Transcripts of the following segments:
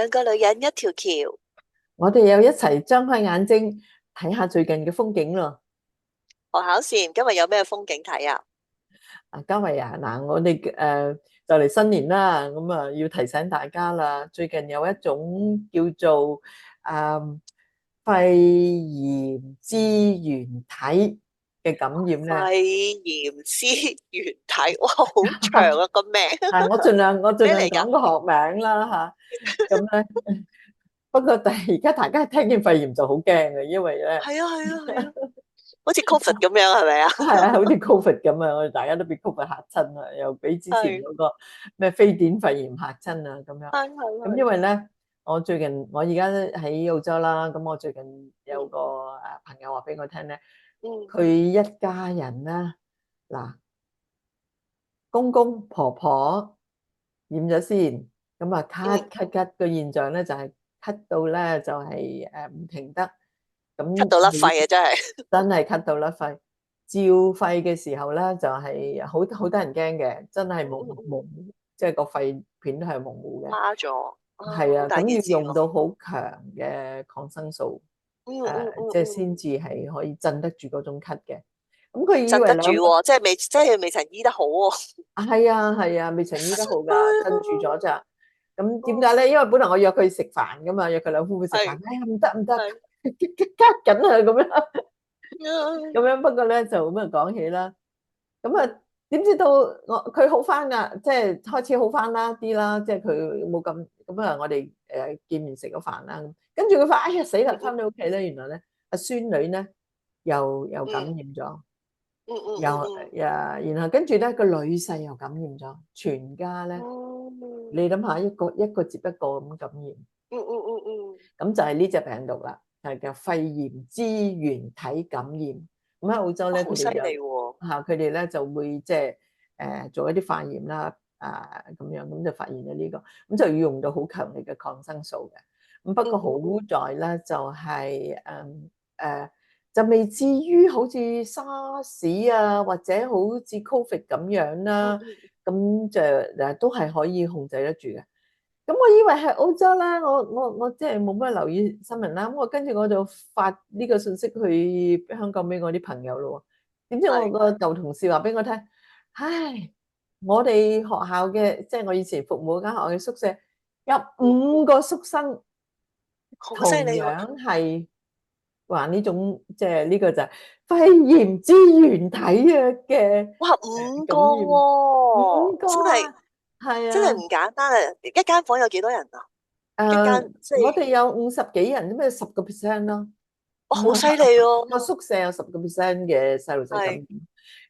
兩個女人一條橋。我哋又一齊張開眼睛睇下最近嘅風景咯。學考試今日有咩風景睇啊？嘉慧啊，嗱，我哋就嚟新年啦，咁啊要提醒大家啦。最近有一種叫做誒肺炎支原體嘅感染咧，肺炎支原體，哇，好長啊個名。係我盡量咩嚟㗎？講個學名啦嚇。咁咧，不過但係而家大家聽見肺炎就好驚嘅，因為咧。係啊係啊係啊，好似 Covid 咁樣係咪啊？係啊，好似 Covid 咁啊，我哋大家都俾 Covid 嚇親啊，又俾之前係嗰個咩非典肺炎嚇親啊，咁樣。係係咁因係。為咧，我而家喺澳洲啦，咁我最近有嗯個朋友話俾我聽咧，嗯佢一家人啦，嗱，公公婆婆染咗先，咁啊嗯，咳嘅現象咧就係咳到咧就係唔停得，咳咁到甩肺啊！真係。真係咳到甩肺。照肺嘅時候咧，就係好得人驚嘅，真係嗯嗯嗯，模糊，即係個肺片都係模糊嘅。花咗啊，係啊，好大咁要件事喎。用到好強嘅抗生素，嗯嗯嗯即係嗯，先至係可以鎮得住嗰種咳嘅。咁佢以鎮得為兩個住喎，即係未曾醫得好喎。係啊，未曾醫得好㗎，鎮住咗咋。咁點解嗯，咧？因為本來我約佢食飯㗎嘛，約佢兩夫婦食飯，係哎呀唔得，係。咳緊啊咁樣。嗯咁樣不過咧就咁樣講起啦。咁啊，點知到佢好翻噶，即係開始好翻啦啲啦，即係佢冇咁啊。我哋見面食咗飯啦，跟住佢話：哎呀死啦！嗯翻到屋企咧，原來咧阿孫女咧又感嗯染咗，嗯嗯又嗯嗯然後跟住咧個女婿又感染咗，全家咧你嗯諗下一個接一個咁感染。嗯嗯嗯嗯，咁就係呢隻病毒啦，係叫肺炎支原體感染。咁喺澳洲哇，咧，好犀利喎！佢哋咧就會即係做一啲化驗啦，咁樣咁就發現咗呢個，咁就要用到好強力嘅抗生素嘅。咁不過嗯嗯嗯好在咧就係誒就未至於好似沙士啊或者好似 Covid 咁樣啦，嗯嗯，咁就都係可以控制得住嘅。咁我以為係澳洲啦，我即係冇乜留意新聞啦。咁我跟住我就發呢個信息去香港俾我啲朋友咯。點知我係個舊同事話俾我聽，唉，我哋學校嘅即係我以前服務間學校嘅宿舍有5個宿生好犀同利喎！樣係患呢種即係呢個就係肺炎支原體嘅哇，五個感染，五喎，真係個啊，係真係啊。唔簡單啊！一間房有幾多人啊？一間即係我哋有50幾人，咁咪10%咯。哇，好犀利喎！個宿舍有10%嘅細路仔感係染。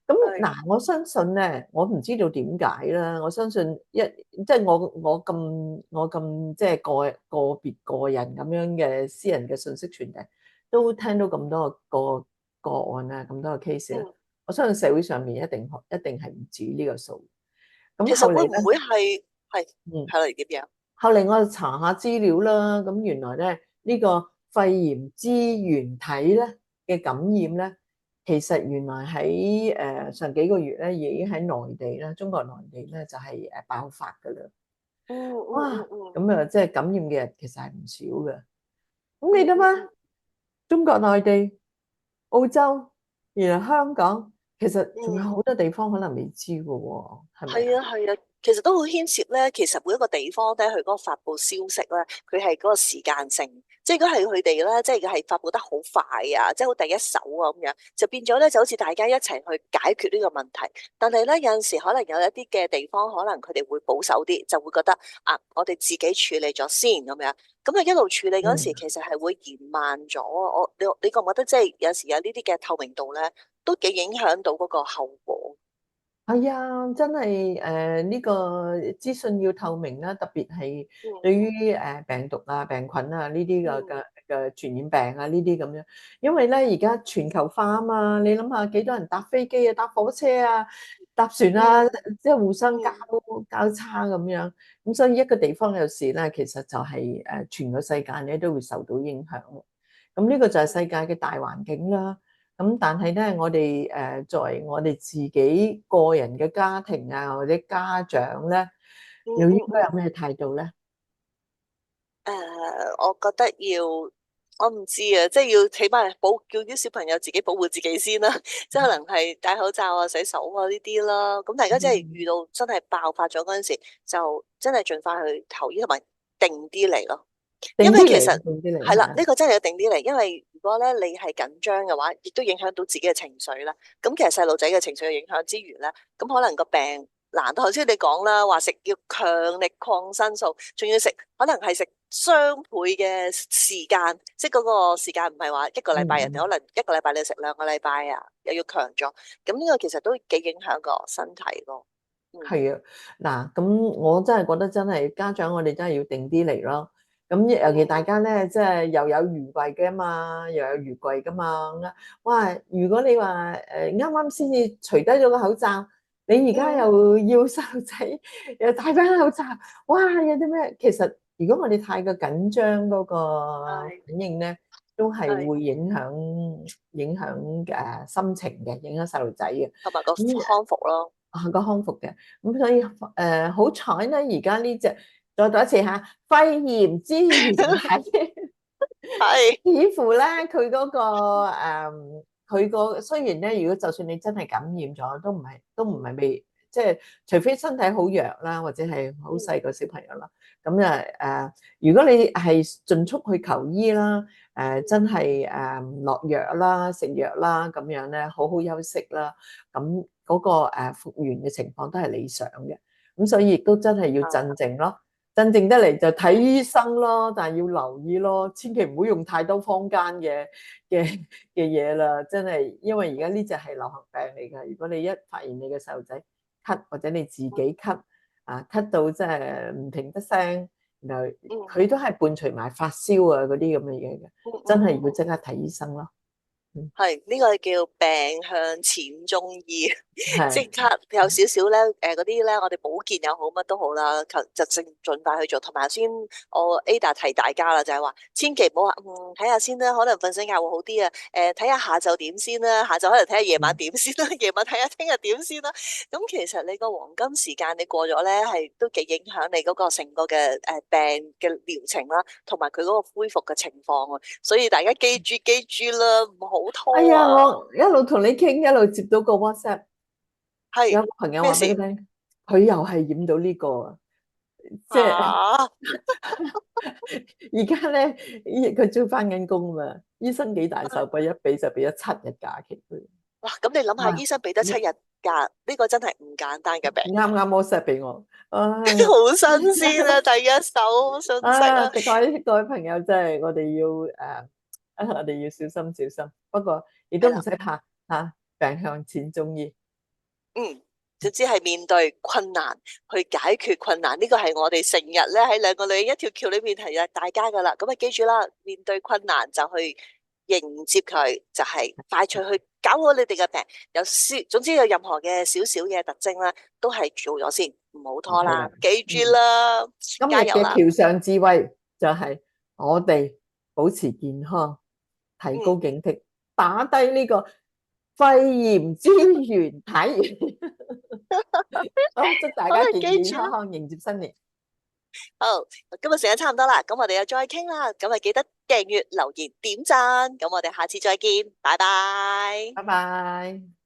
咁係，嗱，我相信咧，我唔知道點解啦。我相信即係我咁即係個別個人咁樣嘅私人嘅信息傳遞，都聽到咁多個案啊，咁多個 case 咧。嗯，我相信社會上面一定係唔止呢個數。咁其實後嚟咧，會唔會係嗯。係嚟點樣？後嚟我就查下資料啦，咁原來咧呢個肺炎支原體咧嘅感染咧，其實原來喺上幾個月咧已經喺內地啦，中國內地咧就係爆發噶啦。嗯嗯嗯哇！嗯咁啊，即係感染嘅人其實係唔少嘅。咁你諗下，嗯嗯嗯，中國內地、澳洲，原來香港，其實仲有嗯。好多地方可能未知嘅喎，係咪啊？係啊係啊，其實都好牽涉咧。其實每一個地方咧，佢嗰個發布消息咧，佢係嗰個時間性，即係如果係佢哋咧，即係如果係發布得好快啊，即係好第一手啊咁樣，就變咗咧就好似大家一齊去解決呢個問題。但係咧有陣時可能有一啲嘅地方，可能佢哋會保守啲，就會覺得啊，我哋自己處理咗先咁樣。咁啊一路處理嗰時，嗯。其實係會延慢咗。你覺唔覺得即係有時有呢啲嘅透明度咧，都幾影響到嗰個後果？係啊，真係呢個資訊要透明啦，特別係嗯對於病毒啊、病菌啊呢啲嘅嗯。嘅嘅傳染病啊呢啲咁樣，因為咧而家全球化啊嘛，你諗下幾多人搭飛機啊、搭火車啊、搭船啊，嗯即係互相交嗯交叉咁樣，咁所以一個地方有事咧，其實就係全個世界咧都會受到影響。咁呢個就係世界嘅大環境啦。咁但係咧，我哋作為我哋自己個人嘅家庭啊，或者家長咧，嗯又應嗯嗯，該有咩態度咧？我覺得要，我唔知啊，即係要起碼叫啲小朋友自己保護自己先啦，即係可能係戴口罩啊、洗手啊呢啲啦。咁大家真係遇到真係爆發咗嗰陣時，就真係盡快去求醫同埋定啲嚟咯。因定啲嚟，為其實定啲嚟，係啦，呢係個真係要定啲嚟，因為如果咧你係緊張嘅話，亦都影響到自己嘅情緒啦。咁其實細路仔嘅情緒嘅影響之餘咧，咁可能個病難到頭先你講啦，話食要強力抗生素，仲要食可能係食雙倍嘅時間，即係嗰個時間唔係話一個禮拜，人哋可能一個禮拜你食2個禮拜啊，又要強咗。咁呢個其實都幾影響個身體咯。嗯，係啊，嗱，咁我真係覺得真係家長，我哋真係要定啲嚟咯。咁尤其大家咧，即係又有餘櫃嘅嘛，又有餘櫃噶嘛。哇！如果你話啱啱先至除低咗個口罩，你而家嗯，又要細路仔又戴翻口罩，哇！有啲咩？其實如果我哋太過緊張嗰個係反應咧，都係係，會影響心情嘅，影響細路仔嘅。同埋個咁康復咯。個康復嘅，咁所以好彩咧，而家呢只再讀一次嚇，肺炎之原體，係，似乎咧佢嗰個佢個雖然咧，如果就算你真係感染咗，都唔係未，即係除非身體好弱啦，或者係好細個小朋友啦，咁如果你係盡速去求醫啦，真係落藥啦、食藥啦，咁樣咧好好休息啦，咁嗰個復原嘅情況都係理想嘅，咁所以亦都真係要鎮靜咯。鎮靜得嚟就睇醫生咯，但係要留意咯，千祈唔好用太多坊間嘅嘅嘢啦，真係，因為而家呢只係流行病嚟㗎。如果你一發現你嘅細路仔咳，或者你自己咳咳到真係唔停得聲，然後嗯佢都係伴隨埋發燒啊嗰啲咁嘅嘢嘅，嗯真係要嗯嗯，即刻睇醫生咯。嗯，係呢個叫病向淺中醫，即係，刻有少少咧，嗰啲咧，我哋保健又好，乜都好啦，就盡快去做。同埋頭先我 Ada 提大家啦，就係話千祈唔好話，睇下先啦，可能瞓醒覺會好啲啊。睇下下晝點先啦，下晝可能睇下夜晚點先啦，夜晚睇下聽日點先啦。咁其實你個黃金時間你過咗咧，係都幾影響你嗰個成個嘅病嘅療程啦，同埋佢嗰個恢復嘅情況啊。所以大家記住啦，唔好哎呀，拖啊！我一路同你傾，一路接到個 WhatsApp，有係個朋友咩事話俾你聽，佢又係染到呢個啊，即係。啊？而家咧，佢仲翻緊工嘛？醫生幾大手筆，一俾就俾咗7日假期佢。哇！咁你諗下，啊，醫生俾得7日假，呢個真係唔簡單嘅病，啱啱 WhatsApp 俾我，唉，好新鮮啊！第一手信息啊，各位朋友，真係我哋要我哋要小心小心。不過亦都唔係啦，使怕嚇，病向淺中醫。嗯，總之係面對困難去解決困難，呢個係我哋成日咧喺兩個女人一條橋裏面提醒大家噶啦。咁啊，記住啦，面對困難就去迎接佢，就係快脆去搞好你哋嘅病。總之有任何嘅少少嘅特徵啦，都係做咗先，唔好拖係啦，啦。記住嗯，啦，今日加油啦！嘅橋上智慧就係我哋保持健康，提高嗯，警惕，打低呢個肺炎之源體。好，祝大好啦，家健記住啦。健康康迎接新年。好，今日時間差唔多啦，咁我哋又再傾啦。咁啊，記得訂閱、留言、點讚。咁我哋下次再見，拜拜。拜拜。